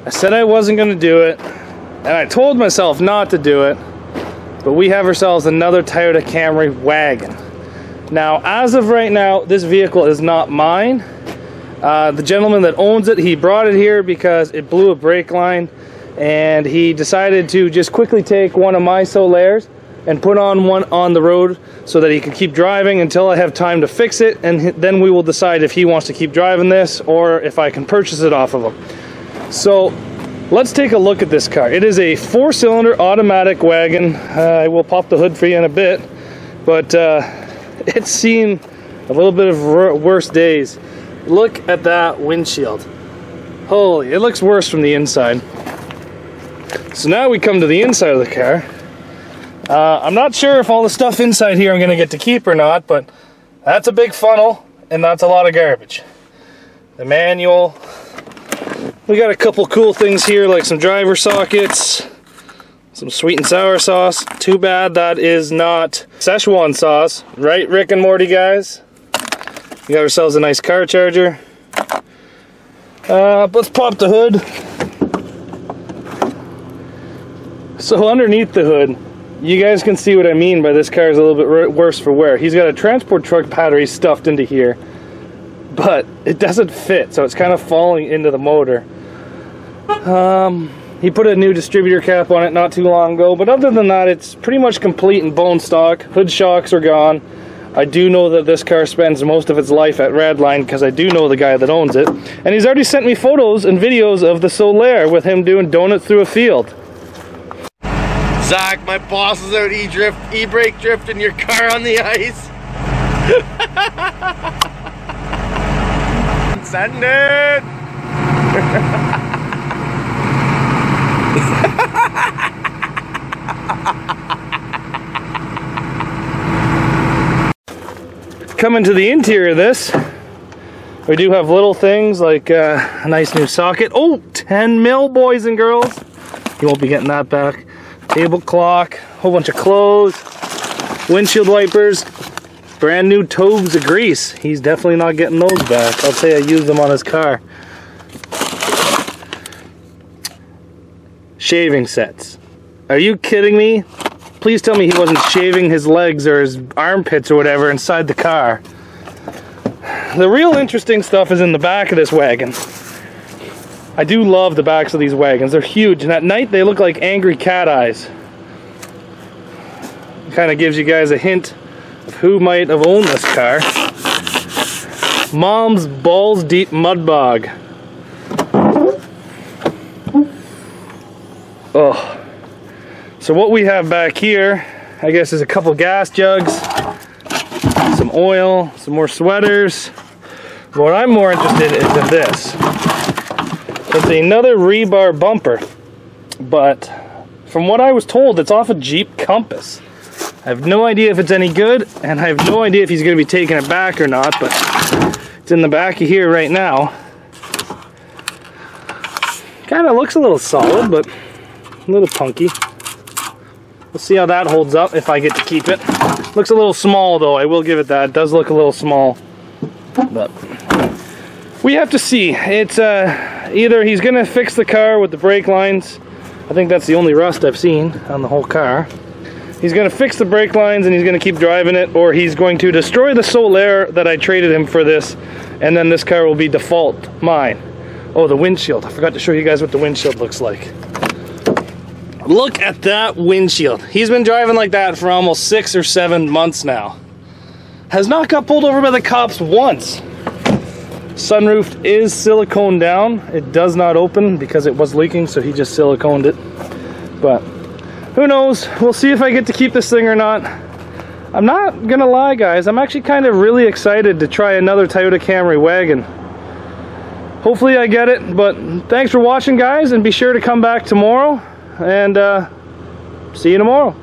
I said I wasn't going to do it, and I told myself not to do it, but we have ourselves another Toyota Camry wagon. Now, as of right now, this vehicle is not mine. The gentleman that owns it, he brought it here because it blew a brake line, and he decided to just quickly take one of my Solaires and put on one on the road so that he could keep driving until I have time to fix it, and then we will decide if he wants to keep driving this or if I can purchase it off of him. So let's take a look at this car. It is a 4-cylinder automatic wagon. I will pop the hood for you in a bit, but it's seen a little bit of worse days. Look at that windshield. Holy, it looks worse from the inside. So now we come to the inside of the car. I'm not sure if all the stuff inside here I'm going to get to keep or not, but that's a big funnel and that's a lot of garbage. The manual. We got a couple cool things here like some driver sockets, some sweet and sour sauce. Too bad that is not Szechuan sauce. Right, Rick and Morty guys? We got ourselves a nice car charger. Let's pop the hood. So underneath the hood, you guys can see what I mean by this car is a little bit worse for wear. He's got a transport truck battery stuffed into here, but it doesn't fit, so it's kind of falling into the motor. He put a new distributor cap on it not too long ago, but other than that, it's pretty much complete in bone stock. Hood shocks are gone. I do know that this car spends most of its life at Redline because I do know the guy that owns it. And he's already sent me photos and videos of the Solaire with him doing donuts through a field. Zach, my boss is out e-brake drifting your car on the ice. Send it! Coming to the interior of this, we do have little things like a nice new socket. Oh, 10 mil, boys and girls. You won't be getting that back. Table clock, whole bunch of clothes, windshield wipers, brand new tubes of grease. He's definitely not getting those back. I'll say I used them on his car. Shaving sets. Are you kidding me? Please tell me he wasn't shaving his legs or his armpits or whatever inside the car. The real interesting stuff is in the back of this wagon. I do love the backs of these wagons. They're huge, and at night they look like angry cat eyes. Kind of gives you guys a hint of who might have owned this car. Mom's balls deep mud bog. Oh. So what we have back here, I guess, is a couple gas jugs, some oil, some more sweaters. What I'm more interested in is in this. It's another rebar bumper, but from what I was told, it's off a Jeep Compass. I have no idea if it's any good, and I have no idea if he's going to be taking it back or not, but it's in the back of here right now. Kind of looks a little solid, but a little punky. We'll see how that holds up if I get to keep it. Looks a little small though, I will give it that. It does look a little small. But we have to see. It's either he's gonna fix the car with the brake lines. I think that's the only rust I've seen on the whole car. He's gonna fix the brake lines and he's gonna keep driving it, or he's going to destroy the Solaire that I traded him for this, and then this car will be default mine. Oh, the windshield. I forgot to show you guys what the windshield looks like. Look at that windshield. He's been driving like that for almost 6 or 7 months now. Has not got pulled over by the cops once. Sunroof is silicone down. It does not open because it was leaking, so he just siliconed it. But who knows? We'll see if I get to keep this thing or not. I'm not gonna lie, guys. I'm actually kind of really excited to try another Toyota Camry wagon. Hopefully I get it, but thanks for watching, guys, and be sure to come back tomorrow. And see you tomorrow.